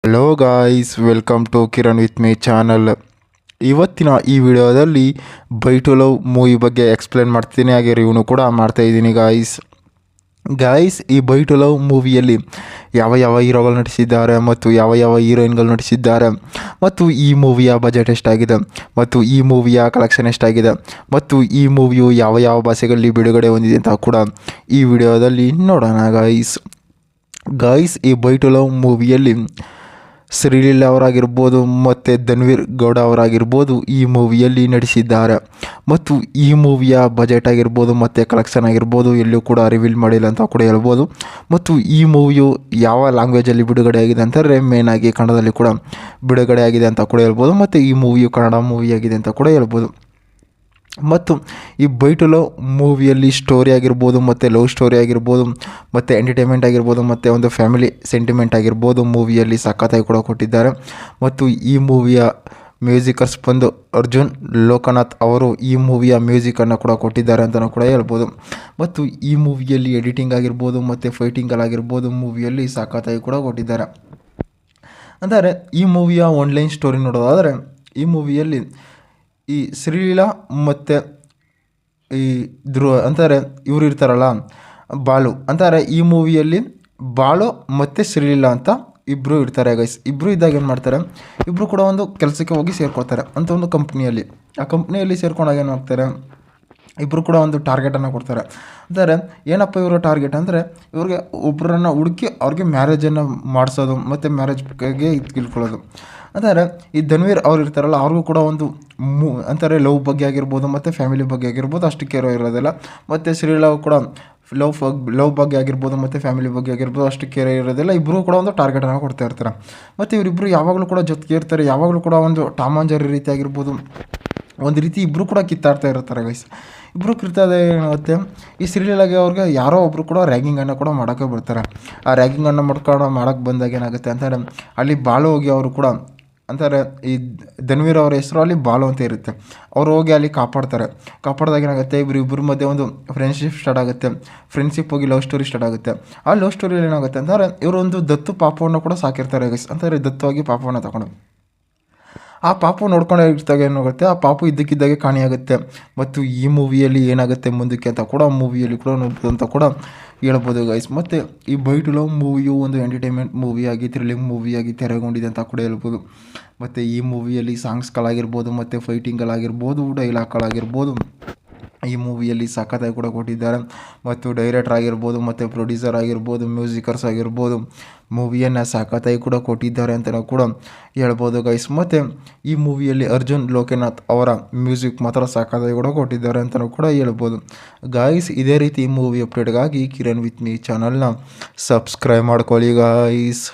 Hello guys, welcome to Kiran with me channel. ಇವತ್ತಿನ ಈ ವಿಡಿಯೋದಲ್ಲಿ ಬೈ ಟು ಲವ್ ಮೂವಿ ಬಗ್ಗೆ ಎಕ್ಸ್ಪ್ಲೇನ್ ಮಾಡ್ತೀನಿ, ಹಾಗೆ ರಿವ್ಯೂ ಕೂಡ ಮಾಡ್ತಾಯಿದ್ದೀನಿ ಗಾಯ್ಸ್. ಈ ಬೈ ಟು ಲವ್ ಮೂವಿಯಲ್ಲಿ ಯಾವ ಯಾವ ಹೀರೋಗಳು ನಟಿಸಿದ್ದಾರೆ ಮತ್ತು ಯಾವ ಯಾವ ಹೀರೋಯಿನ್ಗಳು ನಟಿಸಿದ್ದಾರೆ ಮತ್ತು ಈ ಮೂವಿಯ ಬಜೆಟ್ ಎಷ್ಟಾಗಿದೆ ಮತ್ತು ಈ ಮೂವಿಯ ಕಲೆಕ್ಷನ್ ಎಷ್ಟಾಗಿದೆ ಮತ್ತು ಈ ಮೂವಿಯು ಯಾವ ಯಾವ ಭಾಷೆಗಳಲ್ಲಿ ಬಿಡುಗಡೆ ಹೊಂದಿದೆ ಅಂತ ಕೂಡ ಈ ವಿಡಿಯೋದಲ್ಲಿ ನೋಡೋಣ ಗಾಯ್ಸ್. ಈ ಬೈ ಟು ಲವ್ ಮೂವಿಯಲ್ಲಿ ಶ್ರೀಲೀಲಾ ಅವರಾಗಿರ್ಬೋದು ಮತ್ತು ಧನ್ವೀರ್ ಗೌಡ ಅವರಾಗಿರ್ಬೋದು ಈ ಮೂವಿಯಲ್ಲಿ ನಟಿಸಿದ್ದಾರೆ. ಮತ್ತು ಈ ಮೂವಿಯ ಬಜೆಟ್ ಆಗಿರ್ಬೋದು ಮತ್ತು ಕಲೆಕ್ಷನ್ ಆಗಿರ್ಬೋದು ಎಲ್ಲೂ ಕೂಡ ರಿವೀಲ್ ಮಾಡಿಲ್ಲ ಅಂತ ಕೂಡ ಹೇಳ್ಬೋದು. ಮತ್ತು ಈ ಮೂವಿಯು ಯಾವ ಲ್ಯಾಂಗ್ವೇಜಲ್ಲಿ ಬಿಡುಗಡೆ ಆಗಿದೆ ಅಂತಂದರೆ ಮೇನಾಗಿ ಕನ್ನಡದಲ್ಲಿ ಕೂಡ ಬಿಡುಗಡೆ ಆಗಿದೆ ಅಂತ ಕೂಡ ಹೇಳ್ಬೋದು. ಮತ್ತು ಈ ಮೂವಿಯು ಕನ್ನಡ ಮೂವಿಯಾಗಿದೆ ಅಂತ ಕೂಡ ಹೇಳ್ಬೋದು. ಮತ್ತು ಈ ಬೈ ಟು ಲವ್ ಮೂವಿಯಲ್ಲಿ ಸ್ಟೋರಿ ಆಗಿರ್ಬೋದು ಮತ್ತು ಲವ್ ಸ್ಟೋರಿ ಆಗಿರ್ಬೋದು ಮತ್ತು ಎಂಟರ್ಟೈನ್ಮೆಂಟ್ ಆಗಿರ್ಬೋದು ಮತ್ತು ಒಂದು ಫ್ಯಾಮಿಲಿ ಸೆಂಟಿಮೆಂಟ್ ಆಗಿರ್ಬೋದು ಮೂವಿಯಲ್ಲಿ ಸಖತ್ತಾಗಿ ಕೂಡ ಕೊಟ್ಟಿದ್ದಾರೆ. ಮತ್ತು ಈ ಮೂವಿಯ ಮ್ಯೂಸಿಕರ್ಸ್ ಬಂದು ಅರ್ಜುನ್ ಲೋಕನಾಥ್ ಅವರು ಈ ಮೂವಿಯ ಮ್ಯೂಸಿಕನ್ನು ಕೂಡ ಕೊಟ್ಟಿದ್ದಾರೆ ಅಂತಲೂ ಕೂಡ ಹೇಳ್ಬೋದು. ಮತ್ತು ಈ ಮೂವಿಯಲ್ಲಿ ಎಡಿಟಿಂಗ್ ಆಗಿರ್ಬೋದು ಮತ್ತು ಫೈಟಿಂಗಲ್ಲಾಗಿರ್ಬೋದು ಮೂವಿಯಲ್ಲಿ ಸಖತ್ತಾಗಿ ಕೂಡ ಕೊಟ್ಟಿದ್ದಾರೆ. ಅಂದರೆ ಈ ಮೂವಿಯ ಆನ್ಲೈನ್ ಸ್ಟೋರಿ ನೋಡೋದಾದರೆ ಈ ಮೂವಿಯಲ್ಲಿ ಈ ಶ್ರೀಲೀಲಾ ಮತ್ತು ಈ ಧ್ರುವ ಅಂತಾರೆ ಇವರು ಇರ್ತಾರಲ್ಲ ಬಾಳು ಅಂತಾರೆ. ಈ ಮೂವಿಯಲ್ಲಿ ಬಾಳು ಮತ್ತು ಶ್ರೀಲೀಲಾ ಅಂತ ಇಬ್ಬರು ಇರ್ತಾರೆ ಗೈಸ್. ಇಬ್ಬರು ಇದ್ದಾಗ ಏನು ಮಾಡ್ತಾರೆ, ಇಬ್ಬರು ಕೂಡ ಒಂದು ಕೆಲಸಕ್ಕೆ ಹೋಗಿ ಸೇರ್ಕೊಳ್ತಾರೆ ಅಂತ ಒಂದು ಕಂಪ್ನಿಯಲ್ಲಿ. ಆ ಕಂಪ್ನಿಯಲ್ಲಿ ಸೇರ್ಕೊಂಡಾಗ ಏನು ಮಾಡ್ತಾರೆ, ಇಬ್ಬರು ಕೂಡ ಒಂದು ಟಾರ್ಗೆಟನ್ನು ಕೊಡ್ತಾರೆ. ಅಂದರೆ ಏನಪ್ಪ ಇವರ ಟಾರ್ಗೆಟ್ ಅಂದರೆ ಇವ್ರಿಗೆ ಒಬ್ಬರನ್ನು ಹುಡುಕಿ ಅವ್ರಿಗೆ ಮ್ಯಾರೇಜನ್ನು ಮಾಡಿಸೋದು ಮತ್ತು ಮ್ಯಾರೇಜ್ ಬಗ್ಗೆ ತಿಳ್ಕೊಳ್ಳೋದು. ಅಂದರೆ ಈ ಧನ್ವೀರ್ ಅವ್ರು ಇರ್ತಾರಲ್ಲ ಅವ್ರಿಗೂ ಕೂಡ ಒಂದು ಅಂತಾರೆ ಲವ್ ಬಗ್ಗೆ ಆಗಿರ್ಬೋದು ಮತ್ತು ಫ್ಯಾಮಿಲಿ ಬಗ್ಗೆ ಆಗಿರ್ಬೋದು ಅಷ್ಟು ಕೇರ್ ಇರೋದಿಲ್ಲ. ಮತ್ತು ಶ್ರೀಲೀಲಾ ಕೂಡ ಲವ್ ಬಗ್ಗೆ ಆಗಿರ್ಬೋದು ಮತ್ತು ಫ್ಯಾಮಿಲಿ ಬಗ್ಗೆ ಆಗಿರ್ಬೋದು ಅಷ್ಟು ಕೇರ್ ಇರೋದಿಲ್ಲ. ಇಬ್ಬರು ಕೂಡ ಒಂದು ಟಾರ್ಗೆಟನ್ನು ಕೊಡ್ತಾ ಇರ್ತಾರೆ. ಮತ್ತು ಇವರಿಬ್ಬರು ಯಾವಾಗಲೂ ಕೂಡ ಜೊತೆಗೆ ಇರ್ತಾರೆ. ಯಾವಾಗಲೂ ಕೂಡ ಒಂದು ಟಾಮ್ ಆ್ಯಂಡ್ ಜೆರ್ರಿ ರೀತಿ ಆಗಿರ್ಬೋದು ಒಂದು ರೀತಿ ಇಬ್ಬರು ಕೂಡ ಕಿತ್ತಾಡ್ತಾ ಇರ್ತಾರೆ ಗೈಸ್. ಇಬ್ಬರು ಕಿತ್ತಾದ ಏನಾಗುತ್ತೆ, ಈ ಶ್ರೀಲೀಲಾಗೆ ಅವ್ರಿಗೆ ಯಾರೋ ಒಬ್ಬರು ಕೂಡ ರ್ಯಾಗಿಂಗನ್ನು ಕೂಡ ಮಾಡೋಕ್ಕೆ ಬರ್ತಾರೆ. ಆ ರ್ಯಾಗಿಂಗನ್ನು ಮಾಡೋಕ್ಕೆ ಬಂದಾಗ ಏನಾಗುತ್ತೆ ಅಂತಾರೆ, ಅಲ್ಲಿ ಬಾಳು ಹೋಗಿ ಅವರು ಕೂಡ ಅಂತಾರೆ ಈ ಧನ್ವೀರ್ ಅವರ ಹೆಸರು ಅಲ್ಲಿ ಬಾಳು ಅಂತ ಇರುತ್ತೆ. ಅವರು ಹೋಗಿ ಅಲ್ಲಿ ಕಾಪಾಡಿದಾಗ ಏನಾಗುತ್ತೆ, ಇಬ್ಬರ ಮಧ್ಯೆ ಒಂದು ಫ್ರೆಂಡ್ಶಿಪ್ ಸ್ಟಾರ್ಟ್ ಆಗುತ್ತೆ. ಫ್ರೆಂಡ್ಶಿಪ್ ಹೋಗಿ ಲವ್ ಸ್ಟೋರಿ ಸ್ಟಾರ್ಟ್ ಆಗುತ್ತೆ. ಆ ಲವ್ ಸ್ಟೋರಿಯಲ್ಲಿ ಏನಾಗುತ್ತೆ ಅಂದರೆ ಇವರು ಒಂದು ದತ್ತು ಪಾಪವನ್ನು ಕೂಡ ಸಾಕಿರ್ತಾರೆ ಗೈಸ್. ಅಂತಾರೆ ದತ್ತವಾಗಿ ಪಾಪವನ್ನು ತಗೊಂಡು ಆ ಪಾಪು ನೋಡ್ಕೊಂಡು ಇರ್ತಾಗ ಏನಾಗುತ್ತೆ, ಆ ಪಾಪು ಇದ್ದಕ್ಕಿದ್ದಾಗೆ ಕಾಣಿಯಾಗುತ್ತೆ. ಮತ್ತು ಈ ಮೂವಿಯಲ್ಲಿ ಏನಾಗುತ್ತೆ ಮುಂದಕ್ಕೆ ಅಂತ ಕೂಡ ಮೂವಿಯಲ್ಲಿ ಕೂಡ ನೋಡ್ಬೋದು ಅಂತ ಕೂಡ ಹೇಳ್ಬೋದು ಗೈಸ್. ಮತ್ತು ಈ ಬೈ ಟು ಲವ್ ಮೂವಿಯು ಒಂದು ಎಂಟರ್ಟೈನ್ಮೆಂಟ್ ಮೂವಿಯಾಗಿ ಥ್ರಿಲ್ಲಿಂಗ್ ಮೂವಿಯಾಗಿ ತೆರೆಗೊಂಡಿದೆ ಅಂತ ಕೂಡ ಹೇಳ್ಬೋದು. ಮತ್ತು ಈ ಮೂವಿಯಲ್ಲಿ ಸಾಂಗ್ಸ್ಗಳಾಗಿರ್ಬೋದು ಮತ್ತು ಫೈಟಿಂಗ್ಗಳಾಗಿರ್ಬೋದು ಡೈಲಾಗ್ಗಳಾಗಿರ್ಬೋದು ಈ ಮೂವಿಯಲ್ಲಿ ಸಖತ್ತಾಗಿ ಕೂಡ ಕೊಟ್ಟಿದ್ದಾರೆ. ಮತ್ತು ಡೈರೆಕ್ಟರ್ ಆಗಿರ್ಬೋದು ಮತ್ತು ಪ್ರೊಡ್ಯೂಸರ್ ಆಗಿರ್ಬೋದು ಮ್ಯೂಸಿಕರ್ಸ್ ಆಗಿರ್ಬೋದು ಮೂವಿಯನ್ನು ಸಖತ್ತಾಗಿ ಕೂಡ ಕೊಟ್ಟಿದ್ದಾರೆ ಅಂತಲೂ ಕೂಡ ಹೇಳ್ಬೋದು ಗೈಸ್. ಮತ್ತು ಈ ಮೂವಿಯಲ್ಲಿ ಅರ್ಜುನ್ ಲೋಕನಾಥ್ ಅವರ ಮ್ಯೂಸಿಕ್ ಮಾತ್ರ ಸಖತ್ತಾಗಿ ಕೂಡ ಕೊಟ್ಟಿದ್ದಾರೆ ಅಂತಲೂ ಕೂಡ ಹೇಳ್ಬೋದು ಗಾಯ್ಸ್. ಇದೇ ರೀತಿ ಮೂವಿ ಅಪ್ಡೇಟ್ಗಾಗಿ ಕಿರಣ್ ವಿತ್ ಮೀ ಚಾನಲ್ನ ಸಬ್ಸ್ಕ್ರೈಬ್ ಮಾಡ್ಕೊಳ್ಳಿ ಗಾಯ್ಸ್.